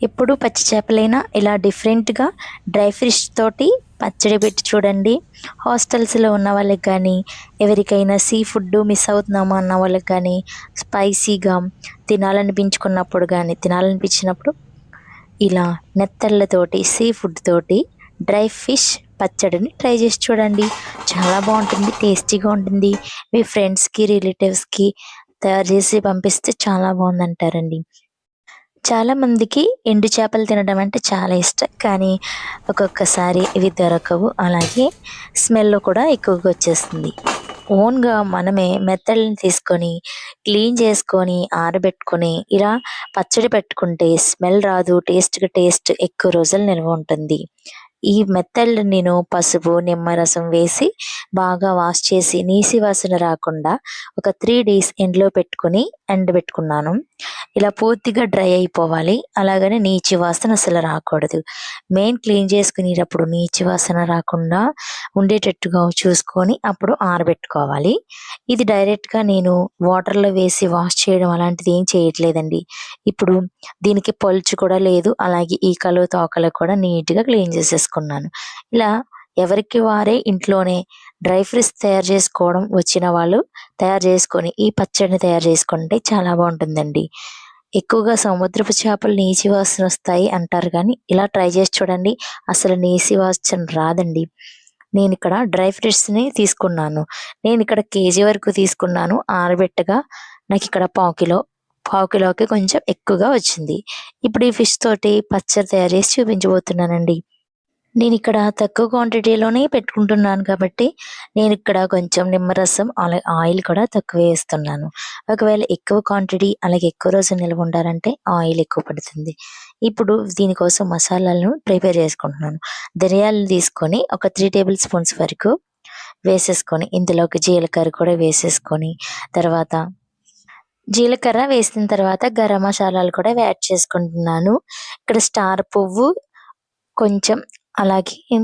ఎప్పుడు పచ్చి చేపలైనా ఇలా డిఫరెంట్గా డ్రై ఫిష్ తోటి పచ్చడి పెట్టి చూడండి. హాస్టల్స్లో ఉన్న వాళ్ళకి కానీ, ఎవరికైనా సీ ఫుడ్ మిస్ అవుతున్నామా అన్న వాళ్ళకి కానీ, స్పైసీగా తినాలనిపించినప్పుడు ఇలా నెత్తళ్ళతోటి సీ ఫుడ్ తోటి డ్రై ఫిష్ పచ్చడిని ట్రై చేసి చూడండి. చాలా బాగుంటుంది, టేస్టీగా ఉంటుంది. మీ ఫ్రెండ్స్కి రిలేటివ్స్కి తయారు చేసి పంపిస్తే చాలా బాగుందంటారండి. చాలామందికి ఎండు చేపలు తినడం అంటే చాలా ఇష్టం. కానీ ఒక్కొక్కసారి ఇవి దొరకవు. అలాగే స్మెల్ కూడా ఎక్కువగా వచ్చేస్తుంది. ఓన్గా మనమే మెత్తళ్ళని తీసుకొని క్లీన్ చేసుకొని ఆరబెట్టుకొని ఇలా పచ్చడి పెట్టుకుంటే స్మెల్ రాదు, టేస్ట్ ఎక్కువ రోజులు నిల్వ ఉంటుంది. ఈ మెత్తళ్ళు నేను పసుపు నిమ్మరసం వేసి బాగా వాష్ చేసి నీసి వాసన రాకుండా ఒక 3 days ఎండలో పెట్టుకుని ఎండబెట్టుకున్నాను. ఇలా పూర్తిగా డ్రై అయిపోవాలి. అలాగని నీచు వాసన అసలు రాకూడదు. మెయిన్ క్లీన్ చేసుకునేటప్పుడు నీచు వాసన రాకుండా ఉండేటట్టుగా చూసుకొని అప్పుడు ఆరబెట్టుకోవాలి. ఇది డైరెక్ట్గా నేను వాటర్లో వేసి వాష్ చేయడం అలాంటిది ఏం చేయట్లేదండి. ఇప్పుడు దీనికి పలుచు కూడా లేదు. అలాగే ఈకలు తోకలు కూడా నీట్గా క్లీన్ చేసేసుకున్నాను. ఇలా ఎవరికి వారే ఇంట్లోనే డ్రై ఫ్రూట్స్ తయారు చేసుకోవడం వచ్చిన వాళ్ళు తయారు చేసుకొని ఈ పచ్చడిని తయారు చేసుకుంటే చాలా బాగుంటుందండి. ఎక్కువగా సముద్రపు చేపలు నీసి వాసన వస్తాయి అంటారు, కానీ ఇలా ట్రై చేసి చూడండి, అసలు నీసి వాసన రాదండి. నేను ఇక్కడ డ్రై ఫ్రూట్స్ని తీసుకున్నాను. నేను ఇక్కడ కేజీ వరకు తీసుకున్నాను. ఆరబెట్టగా నాకు ఇక్కడ పావు కిలోకి కొంచెం ఎక్కువగా వచ్చింది. ఇప్పుడు ఈ ఫిష్ తోటి పచ్చడి తయారు చేసి చూపించబోతున్నానండి. నేను ఇక్కడ తక్కువ క్వాంటిటీలోనే పెట్టుకుంటున్నాను కాబట్టి నేను ఇక్కడ కొంచెం నిమ్మరసం ఆయిల్ కూడా తక్కువ వేస్తున్నాను. ఒకవేళ ఎక్కువ క్వాంటిటీ అలాగే ఎక్కువ రోజు నిల్వ ఉండాలంటే ఆయిల్ ఎక్కువ పడుతుంది. ఇప్పుడు దీనికోసం మసాలాలను ప్రిపేర్ చేసుకుంటున్నాను. ధనియాలను తీసుకొని ఒక 3 tablespoons స్పూన్స్ వరకు వేసేసుకొని ఇందులోకి జీలకర్ర కూడా వేసేసుకొని తర్వాత జీలకర్ర వేసిన తర్వాత గరం మసాలాలు కూడా యాడ్ చేసుకుంటున్నాను. ఇక్కడ స్టార్ పువ్వు కొంచెం, అలాగే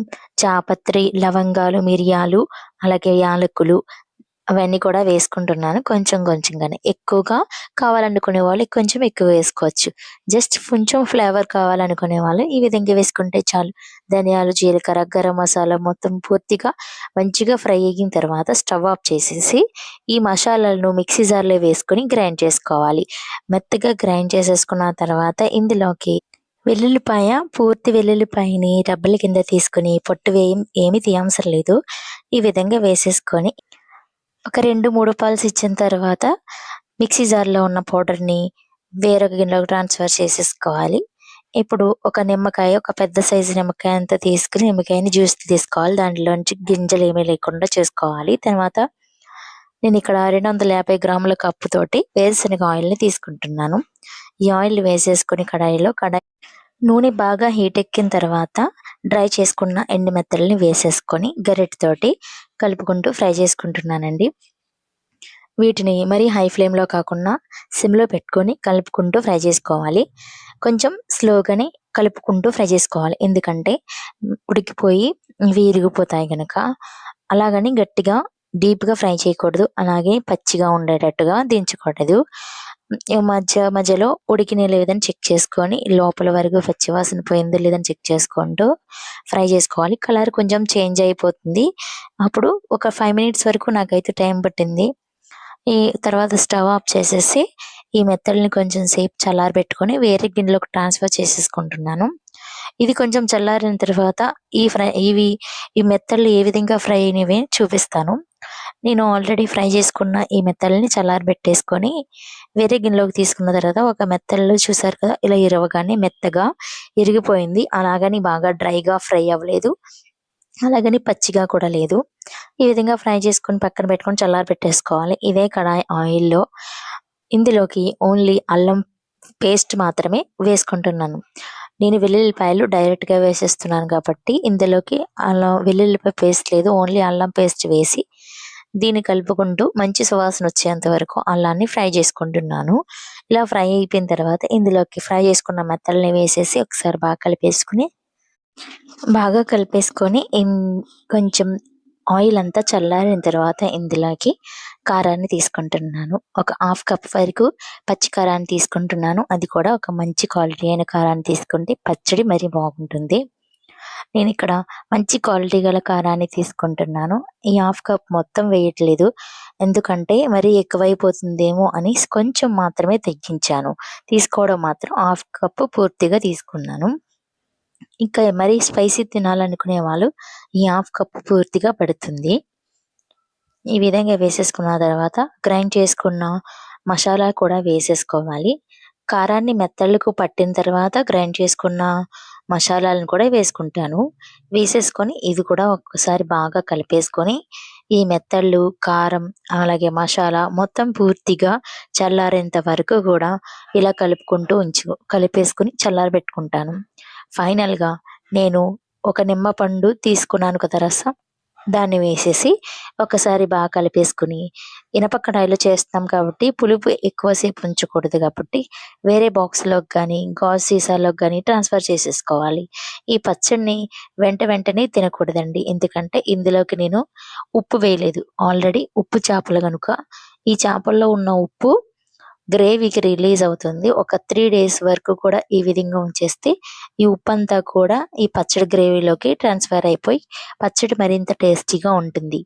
జాపత్రి, లవంగాలు, మిరియాలు, అలాగే యాలకులు అవన్నీ కూడా వేసుకుంటున్నాను కొంచెంగానే. ఎక్కువగా కావాలనుకునే వాళ్ళు కొంచెం ఎక్కువ వేసుకోవచ్చు. జస్ట్ కొంచెం ఫ్లేవర్ కావాలనుకునే వాళ్ళు ఈ విధంగా వేసుకుంటే చాలు. ధనియాలు, జీలకర్ర, గరం మసాలా మొత్తం పూర్తిగా మంచిగా ఫ్రై అయిన తర్వాత స్టవ్ ఆఫ్ చేసేసి ఈ మసాలాలను మిక్సీ జార్లో వేసుకొని గ్రైండ్ చేసుకోవాలి. మెత్తగా గ్రైండ్ చేసేసుకున్న తర్వాత ఇందులోకి పూర్తి వెల్లుల్లిపాయని రబ్బల కింద తీసుకొని పొట్టు ఏమి తీయవసరం లేదు. ఈ విధంగా వేసేసుకొని ఒక 2-3 పల్స్ ఇచ్చిన తర్వాత మిక్సీ జార్లో ఉన్న పౌడర్ని వేరొక గిన్నెలోకి ట్రాన్స్ఫర్ చేసేసుకోవాలి. ఇప్పుడు ఒక నిమ్మకాయ, ఒక పెద్ద సైజు నిమ్మకాయ అంతా తీసుకుని నిమ్మకాయని జ్యూస్ తీసుకోవాలి. దాంట్లోంచి గింజలు ఏమీ లేకుండా చేసుకోవాలి. తర్వాత నేను ఇక్కడ 250 గ్రాముల కప్పుతోటి వేరుశనగ ఆయిల్ని తీసుకుంటున్నాను. ఈ ఆయిల్ వేసేసుకొని నూనె బాగా హీట్ ఎక్కిన తర్వాత డ్రై చేసుకున్న ఎండు మెత్తల్ని వేసేసుకొని గరిటెతోటి కలుపుకుంటూ ఫ్రై చేసుకుంటున్నానండి. వీటిని మరీ హై ఫ్లేమ్లో కాకుండా సిమ్లో పెట్టుకొని కలుపుకుంటూ ఫ్రై చేసుకోవాలి. కొంచెం స్లోగానే కలుపుకుంటూ ఫ్రై చేసుకోవాలి, ఎందుకంటే ఉడికిపోయి విరిగిపోతాయి కనుక. అలాగని గట్టిగా డీప్గా ఫ్రై చేయకూడదు, అలాగే పచ్చిగా ఉండేటట్టుగా దించకూడదు. మధ్యలో ఉడికిన లేదని చెక్ చేసుకొని లోపల వరకు పచ్చివాసన పోయిందో లేదని చెక్ చేసుకుంటూ ఫ్రై చేసుకోవాలి. కలర్ కొంచెం చేంజ్ అయిపోతుంది. అప్పుడు ఒక 5 minutes వరకు నాకైతే టైం పట్టింది. ఈ తర్వాత స్టవ్ ఆఫ్ చేసేసి ఈ మెత్తల్ని కొంచెం సేపు చల్లారబెట్టుకొని వేరే గిన్నెలోకి ట్రాన్స్ఫర్ చేసేసుకుంటున్నాను. ఇది కొంచెం చల్లారిన తర్వాత ఈ మెత్తళ్ళు ఏ విధంగా ఫ్రై అయినవి చూపిస్తాను. నేను ఆల్రెడీ ఫ్రై చేసుకున్న ఈ మెత్తల్ని చల్లారబెట్టేసుకొని వేరే గిన్నెలోకి తీసుకున్న తర్వాత ఒక మెత్తళ్ళు చూసారు కదా, ఇలా ఇరవగానే మెత్తగా ఇరిగిపోయింది. అలాగని బాగా డ్రైగా ఫ్రై అవ్వలేదు, అలాగని పచ్చిగా కూడా లేదు. ఈ విధంగా ఫ్రై చేసుకొని పక్కన పెట్టుకొని చల్లారబెట్టేసుకోవాలి. ఇదే కడాయి ఆయిల్లో ఇందులోకి ఓన్లీ అల్లం పేస్ట్ మాత్రమే వేసుకుంటున్నాను. నేను వెల్లుల్లిపాయలు డైరెక్ట్గా వేసేస్తున్నాను కాబట్టి ఇందులోకి వెల్లుల్లిపాయ పేస్ట్ లేదు, ఓన్లీ అల్లం పేస్ట్ వేసి దీన్ని కలుపుకుంటూ మంచి సువాసన వచ్చేంత వరకు అల్లాన్ని ఫ్రై చేసుకుంటున్నాను. ఇలా ఫ్రై అయిపోయిన తర్వాత ఇందులోకి ఫ్రై చేసుకున్న మెత్తల్ని వేసేసి ఒకసారి బాగా కలిపేసుకొని కొంచెం ఆయిల్ అంతా చల్లారిన తర్వాత ఇందులోకి కారాన్ని తీసుకుంటున్నాను. ఒక హాఫ్ కప్ వరకు పచ్చి కారాన్ని తీసుకుంటున్నాను. అది కూడా ఒక మంచి క్వాలిటీ అయిన కారాన్ని తీసుకుంటే పచ్చడి మరీ బాగుంటుంది. నేను ఇక్కడ మంచి క్వాలిటీ గల కారాన్ని తీసుకుంటున్నాను. ఈ హాఫ్ కప్ మొత్తం వేయట్లేదు. ఎందుకంటే మరీ ఎక్కువైపోతుందేమో అని కొంచెం మాత్రమే తగ్గించాను. తీసుకోవడం మాత్రం హాఫ్ కప్ పూర్తిగా తీసుకున్నాను. ఇంకా మరీ స్పైసీ తినాలనుకునే వాళ్ళు ఈ హాఫ్ కప్ పూర్తిగా పడుతుంది. ఈ విధంగా వేసేసుకున్న తర్వాత గ్రైండ్ చేసుకున్న మసాలా కూడా వేసేసుకోవాలి. కారాన్ని మెత్తళ్ళకు పట్టిన తర్వాత గ్రైండ్ చేసుకున్న మసాలాలను కూడా వేసుకుంటాను. వేసేసుకొని ఇది కూడా ఒక్కసారి బాగా కలిపేసుకొని ఈ మెత్తళ్ళు, కారం అలాగే మసాలా మొత్తం పూర్తిగా చల్లారేంత వరకు కూడా ఇలా కలుపుకుంటూ కలిపేసుకొని చల్లారబెట్టుకుంటాను. ఫైనల్‌గా నేను ఒక నిమ్మపండు తీసుకున్నాను కదా రసం, దాన్ని వేసేసి ఒకసారి బాగా కలిపేసుకొని ఇనప కడాయిలో చేస్తాం కాబట్టి పులుపు ఎక్కువసేపు ఉంచకూడదు కాబట్టి వేరే బాక్స్‌లోకి గానీ, గాజు సీసాలోకి గానీ ట్రాన్స్‌ఫర్ చేసేసుకోవాలి. ఈ పచ్చడిని వెంటనే తినకూడదండి. ఎందుకంటే ఇందులోకి నేను ఉప్పు వేయలేదు. ఆల్రెడీ ఉప్పు చేపలు గనుక ఈ చేపల్లో ఉన్న ఉప్పు గ్రేవీకి రిలీజ్ అవుతుంది. ఒక 3 డేస్ వరకు కూడా ఈ విధంగా ఉంచేస్తే ఈ ఉప్పంతా కూడా ఈ పచ్చడి గ్రేవీలోకి ట్రాన్స్‌ఫర్ అయిపోయి పచ్చడి మరింత టేస్టీగా ఉంటుంది.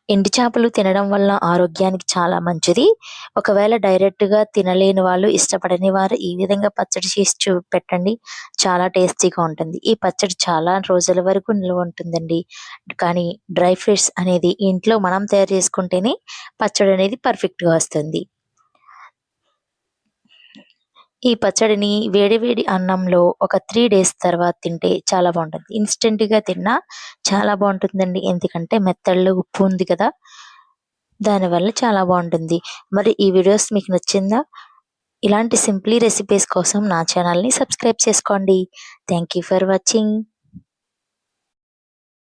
ఎండు చేపలు తినడం వల్ల ఆరోగ్యానికి చాలా మంచిది. ఒకవేళ డైరెక్ట్‌గా తినలేని వాళ్ళు, ఇష్టపడని వారు ఈ విధంగా పచ్చడి చేసి పెట్టండి. చాలా టేస్టీగా ఉంటుంది. ఈ పచ్చడి చాలా రోజుల వరకు నిల్వ ఉంటుందండి. కానీ డ్రై ఫ్రూట్స్ అనేది ఇంట్లో మనం తయారు చేసుకుంటేనే పచ్చడి అనేది పర్ఫెక్ట్‌గా వస్తుంది. ఈ పచ్చడిని వేడి వేడి అన్నంలో ఒక 3 డేస్ తర్వాత తింటే చాలా బాగుంటుంది. ఇన్‌స్టంట్‌గా తిన్నా చాలా బాగుంటుందండి. ఎందుకంటే మెత్తల్లో ఉప్పు ఉంది కదా! దానివల్ల చాలా బాగుంటుంది. మరి ఈ వీడియోస్ మీకు నచ్చిందా? ఇలాంటి సింప్లీ రెసిపీస్ కోసం నా ఛానల్‌ని సబ్స్క్రైబ్ చేసుకోండి. Thank you for watching.